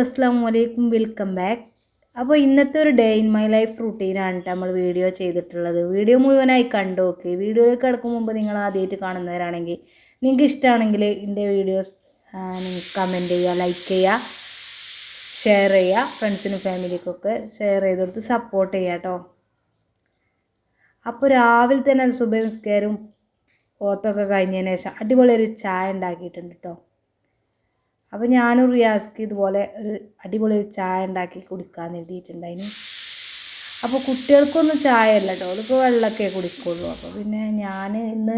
അസ്സലാമു അലൈക്കും, welcome back. അപ്പോൾ ഇന്നത്തെ ഒരു ഡേ ഇൻ മൈ ലൈഫ് റുട്ടീനാണ് നമ്മൾ വീഡിയോ ചെയ്തിട്ടുള്ളത്. വീഡിയോ മുഴുവനായി കണ്ടു നോക്കി. വീഡിയോയിൽ കിടക്കും മുമ്പ് നിങ്ങൾ ആദ്യമായിട്ട് കാണുന്നവരാണെങ്കിൽ നിങ്ങൾക്ക് ഇഷ്ടമാണെങ്കിൽ എൻ്റെ വീഡിയോസ് നിങ്ങൾ കമൻറ്റ് ചെയ്യുക, ലൈക്ക് ചെയ്യുക, ഷെയർ ചെയ്യുക, ഫ്രണ്ട്സിനും ഫാമിലിക്കൊക്കെ ഷെയർ ചെയ്ത് കൊടുത്ത് സപ്പോർട്ട് ചെയ്യുക കേട്ടോ. അപ്പോൾ രാവിലെ തന്നെ സുബഹി നിസ്കാരവും ഓത്തൊക്കെ കഴിഞ്ഞതിന് ശേഷം അടിപൊളി ഒരു ചായ ഉണ്ടാക്കിയിട്ടുണ്ട് കേട്ടോ. അപ്പോൾ ഞാനും റിയാസ്ക്ക് ഇതുപോലെ ഒരു അടിപൊളി ഒരു ചായ ഉണ്ടാക്കി കുടിക്കാൻ എഴുതിയിട്ടുണ്ടായിരുന്നു. അപ്പോൾ കുട്ടികൾക്കൊന്നും ചായ അല്ല കേട്ടോ, അതിപ്പോൾ വെള്ളമൊക്കെ കുടിക്കുള്ളൂ. അപ്പോൾ പിന്നെ ഞാൻ ഇന്ന്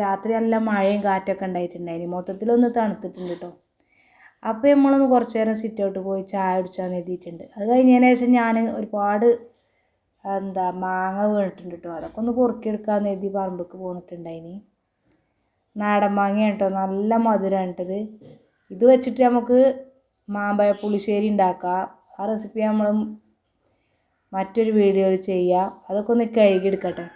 രാത്രി നല്ല മഴയും കാറ്റൊക്കെ ഉണ്ടായിട്ടുണ്ടായിരുന്നു, മൊത്തത്തിലൊന്ന് തണുത്തിട്ടുണ്ട് കേട്ടോ. അപ്പോൾ നമ്മളൊന്ന് കുറച്ച് നേരം സിറ്റ് ഔട്ട് പോയി ചായ കുടിച്ചാൽ എഴുതിയിട്ടുണ്ട്. അത് കഴിഞ്ഞതിന് ശേഷം ഞാൻ ഒരുപാട് മാങ്ങ വീണിട്ടുണ്ട് കേട്ടോ, അതൊക്കെ ഒന്ന് പൊറുക്കിയെടുക്കാമെന്ന് എഴുതി പറമ്പേക്ക് പോന്നിട്ടുണ്ടായിനി. നാടൻ മാങ്ങയാണ് കേട്ടോ, നല്ല മധുരമാണ് കേട്ടത്. ഇത് വെച്ചിട്ട് നമുക്ക് മാമ്പഴ പുളിശ്ശേരി ഉണ്ടാക്കാം. ആ റെസിപ്പി നമ്മൾ മറ്റൊരു വീഡിയോയിൽ ചെയ്യാം. അതൊക്കെ ഒന്ന് കഴുകിയെടുക്കട്ടെ.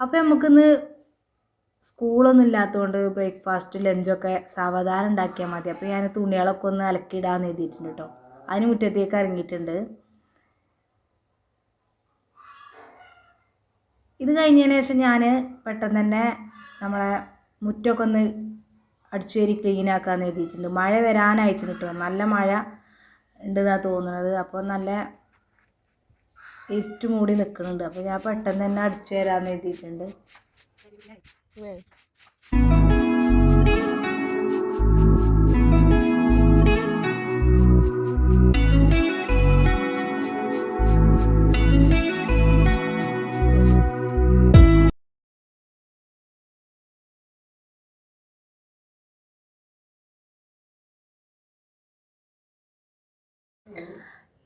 അപ്പോൾ നമുക്കിന്ന് സ്കൂളൊന്നും ഇല്ലാത്തതുകൊണ്ട് ബ്രേക്ക്ഫാസ്റ്റ് ലഞ്ചൊക്കെ സാവധാനം ഉണ്ടാക്കിയാൽ മതി. അപ്പോൾ ഞാൻ തുണികളൊക്കെ ഒന്ന് അലക്കിയിടാമെന്ന് എഴുതിയിട്ടുണ്ട് കേട്ടോ. അതിന് മുറ്റത്തേക്ക് ഇറങ്ങിയിട്ടുണ്ട്. ഇത് കഴിഞ്ഞതിന് ശേഷം ഞാൻ പെട്ടെന്ന് തന്നെ നമ്മളെ മുറ്റമൊക്കെ ഒന്ന് അടിച്ചു വാരി ക്ലീനാക്കാമെന്ന് എഴുതിയിട്ടുണ്ട്. മഴ വരാനായിട്ടുണ്ട് കേട്ടോ, നല്ല മഴ ഉണ്ടെന്നാണ് തോന്നുന്നത്. അപ്പോൾ നല്ല ഇരുട്ട് മൂടി നിൽക്കുന്നുണ്ട്. അപ്പോൾ ഞാൻ പെട്ടെന്ന് തന്നെ അടിച്ചു തരാമെന്ന് എഴുതിയിട്ടുണ്ട്.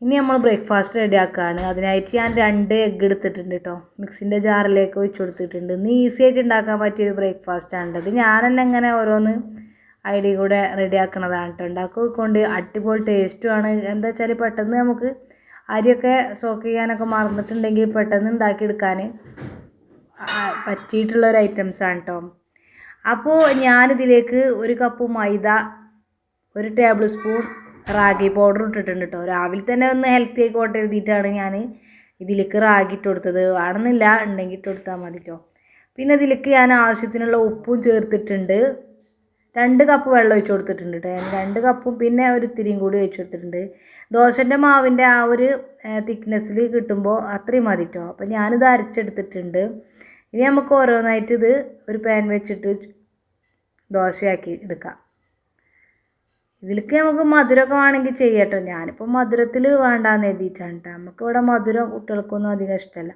ഇനി നമ്മൾ ബ്രേക്ക്ഫാസ്റ്റ് റെഡിയാക്കുകയാണ്. അതിനായിട്ട് ഞാൻ 2 എഗ്ഗ് എടുത്തിട്ടുണ്ട് കേട്ടോ, മിക്സിൻ്റെ ജാറിലേക്ക് ഒഴിച്ചു കൊടുത്തിട്ടുണ്ട്. ഇന്ന് ഈസി ആയിട്ട് ഉണ്ടാക്കാൻ പറ്റിയൊരു ബ്രേക്ക്ഫാസ്റ്റാണ് ഇത്. ഞാൻ തന്നെ ഇങ്ങനെ ഓരോന്ന് ഐഡിയ കൂടെ റെഡിയാക്കണതാണ് കേട്ടോ. ഉണ്ടാക്കിക്കൊണ്ട് അടിപൊളി ടേസ്റ്റുമാണ്. എന്താ വെച്ചാൽ പെട്ടെന്ന് നമുക്ക് അരിയൊക്കെ സോക്ക് ചെയ്യാനൊക്കെ മറന്നിട്ടുണ്ടെങ്കിൽ പെട്ടെന്ന് ഉണ്ടാക്കിയെടുക്കാൻ പറ്റിയിട്ടുള്ളൊരു ഐറ്റംസാണ് കേട്ടോ. അപ്പോൾ ഞാനിതിലേക്ക് 1 കപ്പ് മൈദ, 1 ടേബിൾ സ്പൂൺ റാഗി പൗഡർ ഇട്ടിട്ടുണ്ട് കേട്ടോ. രാവിലെ തന്നെ ഒന്ന് ഹെൽത്തി ആയിക്കോട്ടെ എഴുതിയിട്ടാണ് ഞാൻ ഇതിലേക്ക് റാഗി ഇട്ട് കൊടുത്തത്. വേണമെന്നില്ല, ഉണ്ടെങ്കിൽ ഇട്ട് കൊടുത്താൽ മതി കേട്ടോ. പിന്നെ ഇതിലേക്ക് ഞാൻ ആവശ്യത്തിനുള്ള ഉപ്പും ചേർത്തിട്ടുണ്ട്. 2 കപ്പ് വെള്ളം ഒഴിച്ച് കൊടുത്തിട്ടുണ്ട് കേട്ടോ. ഞാൻ 2 കപ്പും പിന്നെ ഒരു ഇത്തിരിയും കൂടി ഒഴിച്ച് കൊടുത്തിട്ടുണ്ട്. ദോശൻ്റെ മാവിൻ്റെ ആ ഒരു തിക്നെസ്സിൽ കിട്ടുമ്പോൾ അത്രയും മതി കേട്ടോ. അപ്പോൾ ഞാനിത് അരച്ചെടുത്തിട്ടുണ്ട്. ഇനി നമുക്ക് ഓരോന്നായിട്ട് ഇത് ഒരു പാൻ വെച്ചിട്ട് ദോശയാക്കി എടുക്കാം. ഇതിലേക്ക് നമുക്ക് മധുരമൊക്കെ വേണമെങ്കിൽ ചെയ്യാം കേട്ടോ. ഞാനിപ്പോൾ മധുരത്തിൽ വേണ്ടാന്ന് എഴുതിയിട്ടാണ് കേട്ടോ. നമുക്കിവിടെ മധുരം കുട്ടികൾക്കൊന്നും അധികം ഇഷ്ടമല്ല.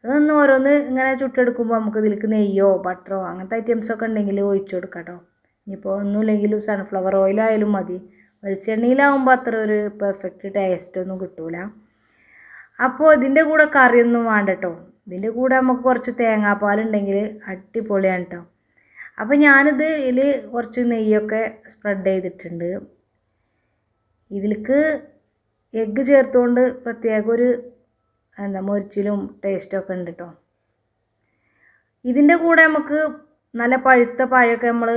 അതൊന്ന് ഓരോന്ന് ഇങ്ങനെ ചുട്ടെടുക്കുമ്പോൾ നമുക്ക് ഇതിലേക്ക് നെയ്യോ ബട്ടറോ അങ്ങനത്തെ ഐറ്റംസൊക്കെ ഉണ്ടെങ്കിൽ ഒഴിച്ചു കൊടുക്കാം കേട്ടോ. ഇനിയിപ്പോൾ ഒന്നുമില്ലെങ്കിലും സൺഫ്ലവർ ഓയിലായാലും മതി. വെളിച്ചെണ്ണയിലാവുമ്പോൾ അത്ര ഒരു പെർഫെക്റ്റ് ടേസ്റ്റൊന്നും കിട്ടൂല. അപ്പോൾ ഇതിൻ്റെ കൂടെ കറിയൊന്നും വേണ്ട കേട്ടോ. ഇതിൻ്റെ കൂടെ നമുക്ക് കുറച്ച് തേങ്ങാപ്പാലുണ്ടെങ്കിൽ അടിപൊളിയാണ് കേട്ടോ. അപ്പോൾ ഞാനിത് ഇതിൽ കുറച്ച് നെയ്യൊക്കെ സ്പ്രെഡ് ചെയ്തിട്ടുണ്ട്. ഇതിലേക്ക് എഗ്ഗ് ചേർത്തുകൊണ്ട് പ്രത്യേക ഒരു മൊരിച്ചിലും ടേസ്റ്റൊക്കെ ഉണ്ട് കേട്ടോ. ഇതിൻ്റെ കൂടെ നമുക്ക് നല്ല പഴുത്ത പഴമൊക്കെ നമ്മൾ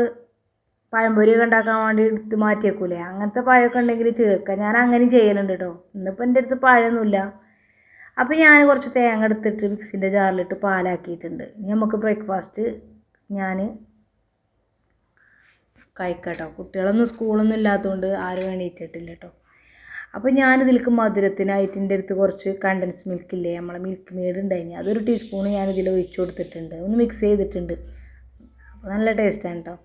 പഴംപൊരിയൊക്കെ ഉണ്ടാക്കാൻ വേണ്ടി എടുത്ത് മാറ്റി വെക്കൂലേ, അങ്ങനത്തെ പഴമൊക്കെ ഉണ്ടെങ്കിൽ ചേർക്കാം. ഞാൻ അങ്ങനെ ചെയ്യലുണ്ട് കേട്ടോ. ഇന്നിപ്പോൾ എൻ്റെ അടുത്ത് പഴമൊന്നുമില്ല. അപ്പോൾ ഞാൻ കുറച്ച് തേങ്ങ എടുത്തിട്ട് മിക്സിൻ്റെ ജാറിലിട്ട് പാലാക്കിയിട്ടുണ്ട്. ഇനി നമുക്ക് ബ്രേക്ക്ഫാസ്റ്റ് ഞാൻ കഴിക്കട്ടോ. കുട്ടികളൊന്നും സ്കൂളൊന്നും ഇല്ലാത്തതുകൊണ്ട് ആരും എണീറ്റിട്ടില്ല കേട്ടോ. അപ്പോൾ ഞാനിതിലേക്ക് മധുരത്തിനായിട്ട് എൻ്റെ അടുത്ത് കുറച്ച് കണ്ടൻസ് മിൽക്കില്ലേ, നമ്മളെ മിൽക്ക് മെയ്ഡ് ഉണ്ടായിന്, അതൊരു ടീസ്പൂൺ ഞാനിതിൽ ഒഴിച്ചു കൊടുത്തിട്ടുണ്ട്. ഒന്ന് മിക്സ് ചെയ്തിട്ടുണ്ട്. അപ്പോൾ നല്ല ടേസ്റ്റാണ് കേട്ടോ.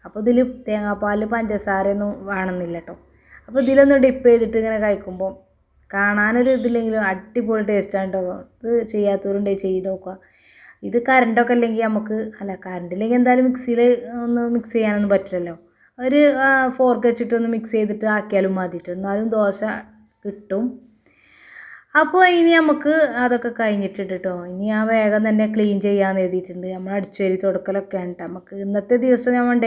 അപ്പോൾ ഇതിൽ തേങ്ങാപ്പാൽ പഞ്ചസാരയൊന്നും വേണമെന്നില്ല കേട്ടോ. അപ്പോൾ ഇതിലൊന്ന് ഡിപ്പ് ചെയ്തിട്ട് ഇങ്ങനെ കഴിക്കുമ്പോൾ കാണാനൊരു ഇതില്ലെങ്കിലും അടിപൊളി ടേസ്റ്റാണ് കേട്ടോ. ഇത് ചെയ്യാത്തവരുണ്ടെങ്കിൽ ചെയ്ത് നോക്കുക. ഇത് കറണ്ടൊക്കെ ഇല്ലെങ്കിൽ നമുക്ക് കറണ്ടില്ലെങ്കിൽ എന്തായാലും മിക്സിയിൽ ഒന്ന് മിക്സ് ചെയ്യാനൊന്നും പറ്റില്ലല്ലോ. ഒരു ഫോർക്ക് വെച്ചിട്ടൊന്ന് മിക്സ് ചെയ്തിട്ട് ആക്കിയാലും മതിയിട്ട്, എന്നാലും ദോശ കിട്ടും. അപ്പോൾ ഇനി നമുക്ക് അതൊക്കെ കഴിഞ്ഞിട്ടുണ്ട് കേട്ടോ. ഇനി ഞാൻ വേഗം തന്നെ ക്ലീൻ ചെയ്യാമെന്ന് എഴുതിയിട്ടുണ്ട്. നമ്മൾ അടിച്ചുവാരി തുടക്കലൊക്കെയാണ് കേട്ടോ. നമുക്ക് ഇന്നത്തെ ദിവസം നമ്മൾ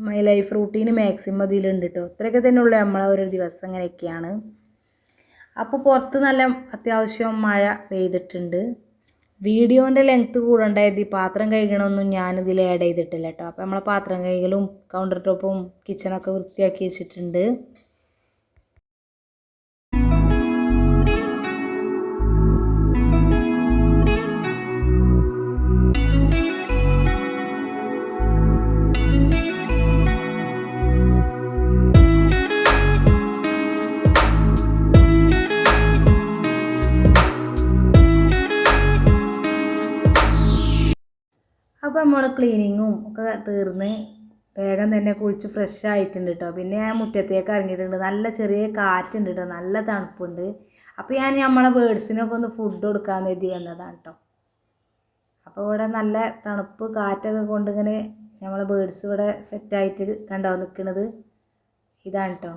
മൈ ലൈഫ് റൂട്ടീന് മാക്സിമം ഇതിലുണ്ട് കേട്ടോ. ഇത്രയൊക്കെ തന്നെ ഉള്ളൂ നമ്മളെ ഒരു ദിവസം ഇങ്ങനെയൊക്കെയാണ്. അപ്പോൾ പുറത്ത് നല്ല അത്യാവശ്യം മഴ പെയ്തിട്ടുണ്ട്. വീഡിയോൻ്റെ ലെങ്ത്ത് കൂടണ്ടായിരുന്നു. പാത്രം കഴുകണമൊന്നും ഞാനിതിൽ ആഡ് ചെയ്തിട്ടില്ല കേട്ടോ. അപ്പോൾ നമ്മളെ പാത്രം കഴുകലും കൗണ്ടർ ടോപ്പും കിച്ചണൊക്കെ വൃത്തിയാക്കി വെച്ചിട്ടുണ്ട്. അപ്പോൾ നമ്മൾ ക്ലീനിങ്ങും ഒക്കെ തീർന്ന് വേഗം തന്നെ കുളിച്ച് ഫ്രഷ് ആയിട്ടുണ്ട് കേട്ടോ. പിന്നെ ഞാൻ മുറ്റത്തേക്ക് ഇറങ്ങിയിട്ടുണ്ട്. നല്ല ചെറിയ കാറ്റുണ്ട് കേട്ടോ, നല്ല തണുപ്പുണ്ട്. അപ്പോൾ ഞാൻ നമ്മളെ ബേഡ്സിനൊക്കെ ഒന്ന് ഫുഡ് കൊടുക്കാമെന്ന് കരുതി വന്നതാണ് കേട്ടോ. അപ്പോൾ ഇവിടെ നല്ല തണുപ്പ് കാറ്റൊക്കെ കൊണ്ടിങ്ങനെ നമ്മളെ ബേഡ്സ് ഇവിടെ സെറ്റായിട്ട് കണ്ടോ നിൽക്കുന്നത്. ഇതാണ് കേട്ടോ.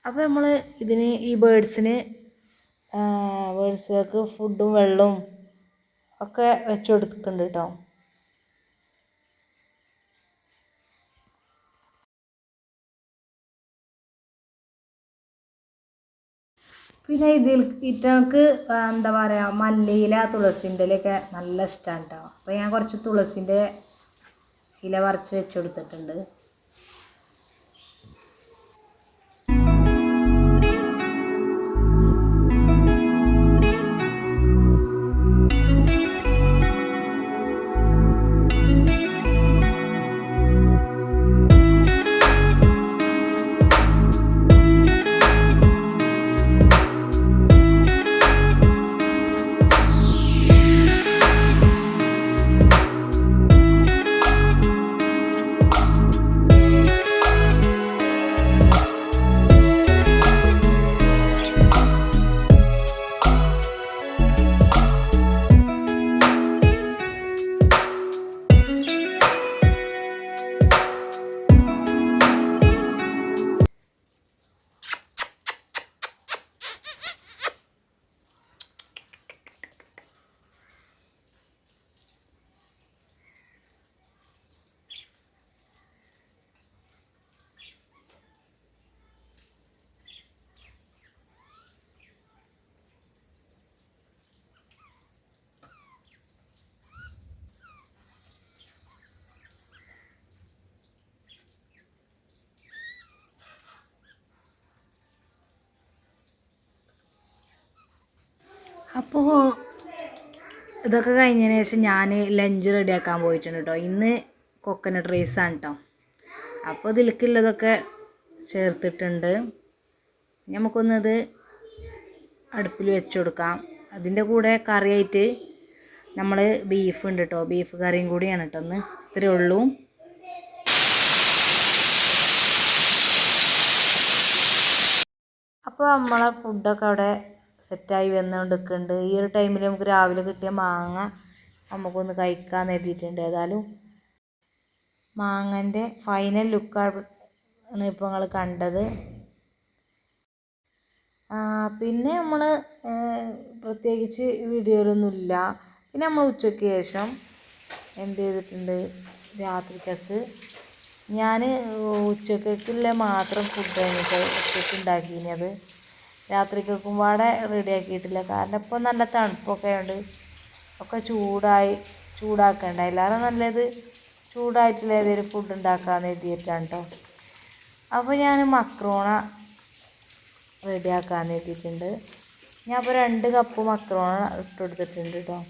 അപ്പോൾ നമ്മൾ ഇതിന് ഈ ബേഡ്സുകൾക്ക് ഫുഡും വെള്ളവും ഒക്കെ വെച്ച് കൊടുക്കുന്നുണ്ട് കേട്ടോ. പിന്നെ ഇറ്റങ്ങൾക്ക് എന്താ പറയുക, മല്ലിയില തുളസിൻ്റെ ഇലയൊക്കെ നല്ല ഇഷ്ടമാണ് കേട്ടോ. അപ്പോൾ ഞാൻ കുറച്ച് തുളസിൻ്റെ ഇല പറിച്ച് വെച്ച് കൊടുത്തിട്ടുണ്ട്. അപ്പോൾ ഇതൊക്കെ കഴിഞ്ഞതിന് ശേഷം ഞാൻ ലഞ്ച് റെഡിയാക്കാൻ പോയിട്ടുണ്ട് കേട്ടോ. ഇന്ന് കോക്കനട്ട് റൈസാണ് കേട്ടോ. അപ്പോൾ ഇതിലേക്കുള്ളതൊക്കെ ചേർത്തിട്ടുണ്ട്. നമുക്കൊന്നത് അടുപ്പിൽ വെച്ച് കൊടുക്കാം. അതിൻ്റെ കൂടെ കറിയായിട്ട് നമ്മൾ ബീഫ് ഉണ്ട് കേട്ടോ. ബീഫ് കറിയും കൂടിയാണ് കേട്ടോ. ഒന്ന് ഇത്രയേ ഉള്ളൂ. അപ്പോൾ നമ്മളെ ഫുഡൊക്കെ അവിടെ സെറ്റായി വന്നുകൊണ്ടിരിക്കുന്നുണ്ട്. ഈ ഒരു ടൈമിൽ നമുക്ക് രാവിലെ കിട്ടിയ മാങ്ങ നമുക്കൊന്ന് കഴിക്കാമെന്ന് എഴുതിയിട്ടുണ്ട്. ഏതായാലും മാങ്ങൻ്റെ ഫൈനൽ ലുക്കാണ് ഇപ്പോൾ നിങ്ങൾ കണ്ടത്. പിന്നെ നമ്മൾ പ്രത്യേകിച്ച് വീഡിയോയിലൊന്നുമില്ല. പിന്നെ നമ്മൾ ഉച്ചയ്ക്ക് ശേഷം എന്ത് ചെയ്തിട്ടുണ്ട്, രാത്രിക്കൊക്കെ ഞാൻ ഉച്ചക്കുള്ള മാത്രം ഫുഡാണ് ഉച്ചയ്ക്ക് ഉണ്ടാക്കിയത്. രാത്രിക്കൊക്കെ പാടെ റെഡിയാക്കിയിട്ടില്ല. കാരണം ഇപ്പോൾ നല്ല തണുപ്പൊക്കെ ഉണ്ട്. ഒക്കെ ചൂടാക്കണ്ട. എല്ലാവരും നല്ലത് ചൂടായിട്ടുള്ള ഏതെങ്കിലും ഫുഡ് ഉണ്ടാക്കാമെന്ന് എഴുതിയിട്ടാണ് കേട്ടോ. അപ്പോൾ ഞാൻ മക്രോണ റെഡിയാക്കാമെന്ന് എഴുതിയിട്ടുണ്ട്. ഞാൻ അപ്പോൾ 2 കപ്പ് മക്രോണ ഇട്ട് കൊടുത്തിട്ടുണ്ട് കേട്ടോ.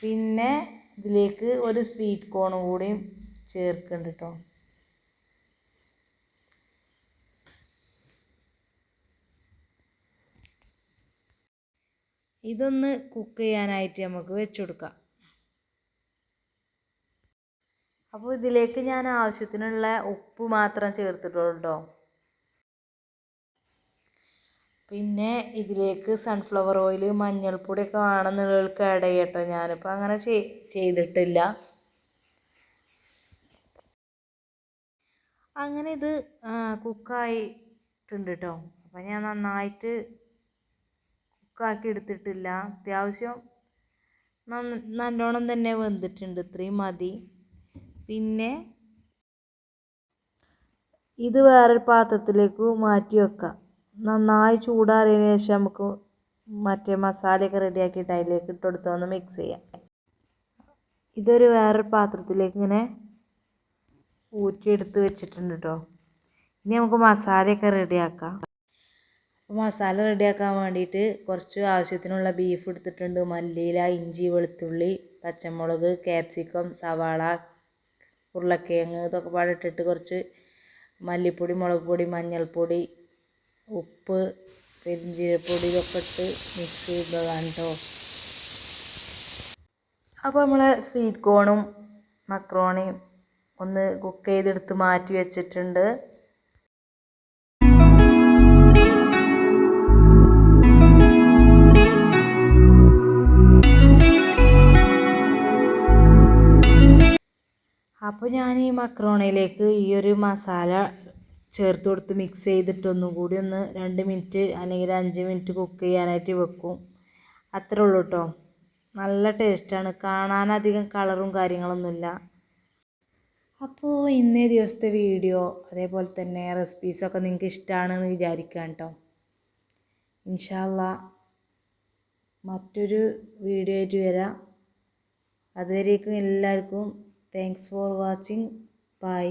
പിന്നെ ഇതിലേക്ക് ഒരു സ്വീറ്റ് കോണും കൂടിയും ചേർക്കുന്നുണ്ട് കേട്ടോ. ഇതൊന്ന് കുക്ക് ചെയ്യാനായിട്ട് നമുക്ക് വെച്ച് കൊടുക്കാം. അപ്പോൾ ഇതിലേക്ക് ഞാൻ ആവശ്യത്തിനുള്ള ഉപ്പ് മാത്രം ചേർത്തിട്ടുള്ളൂ കേട്ടോ. പിന്നെ ഇതിലേക്ക് സൺഫ്ലവർ ഓയിൽ മഞ്ഞൾപ്പൊടിയൊക്കെ വേണമെന്നുള്ളവർക്ക് ആഡ് ചെയ്യട്ടോ. ഞാനിപ്പോൾ അങ്ങനെ ചെയ്തിട്ടില്ല. അങ്ങനെ ഇത് കുക്കായിട്ടുണ്ട് കേട്ടോ. അപ്പം ഞാൻ നന്നായിട്ട് കുക്കാക്കി എടുത്തിട്ടില്ല. അത്യാവശ്യം നല്ലോണം തന്നെ വെന്തിട്ടുണ്ട്. ഇത്രയും മതി. പിന്നെ ഇത് വേറൊരു പാത്രത്തിലേക്ക് മാറ്റി വെക്കാം. നന്നായി ചൂടാറിയതിന് ശേഷം നമുക്ക് മറ്റേ മസാലയൊക്കെ റെഡിയാക്കിയിട്ട് അതിലേക്ക് ഇട്ട് കൊടുത്തൊന്ന് മിക്സ് ചെയ്യാം. ഇതൊരു വേറൊരു പാത്രത്തിലേക്ക് ഇങ്ങനെ ഊറ്റിയെടുത്ത് വെച്ചിട്ടുണ്ട് കേട്ടോ. ഇനി നമുക്ക് മസാലയൊക്കെ റെഡിയാക്കാം. അപ്പോൾ മസാല റെഡിയാക്കാൻ വേണ്ടിയിട്ട് കുറച്ച് ആവശ്യത്തിനുള്ള ബീഫ് എടുത്തിട്ടുണ്ട്. മല്ലിയില, ഇഞ്ചി, വെളുത്തുള്ളി, പച്ചമുളക്, ക്യാപ്സിക്കം, സവാള, ഉരുളക്കിഴങ്ങ് ഇതൊക്കെ പാടിട്ടിട്ട് കുറച്ച് മല്ലിപ്പൊടി, മുളക് പൊടി, മഞ്ഞൾപ്പൊടി, ഉപ്പ്, പെരിഞ്ചീരപ്പൊടി ഇതൊക്കെ ഇട്ട് മിക്സ് ചെയ്തതാണ് കേട്ടോ. അപ്പോൾ നമ്മൾ സ്വീറ്റ് കോണും മക്രോണിയും ഒന്ന് കുക്ക് ചെയ്തെടുത്ത് മാറ്റി വെച്ചിട്ടുണ്ട്. അപ്പോൾ ഞാൻ ഈ മക്രോണിയിലേക്ക് ഈ ഒരു മസാല ചേർത്ത് കൊടുത്ത് മിക്സ് ചെയ്തിട്ട് ഒന്നും കൂടി ഒന്ന് 2 മിനിറ്റ് അല്ലെങ്കിൽ 5 മിനിറ്റ് കുക്ക് ചെയ്യാനായിട്ട് വെക്കും. അത്രേ ഉള്ളൂ കേട്ടോ. നല്ല ടേസ്റ്റാണ്. കാണാനധികം കളറും കാര്യങ്ങളൊന്നുമില്ല. അപ്പോൾ ഇന്നേ ദിവസത്തെ വീഡിയോ അതേപോലെ തന്നെ റെസിപ്പീസൊക്കെ നിങ്ങൾക്ക് ഇഷ്ടമാണെന്ന് വിചാരിക്കാം കേട്ടോ. ഇൻഷാ അല്ലാഹ് മറ്റൊരു വീഡിയോ ആയിട്ട് വരാം. അതുവരേക്കും എല്ലാവർക്കും താങ്ക്സ് ഫോർ വാച്ചിങ്. ബൈ.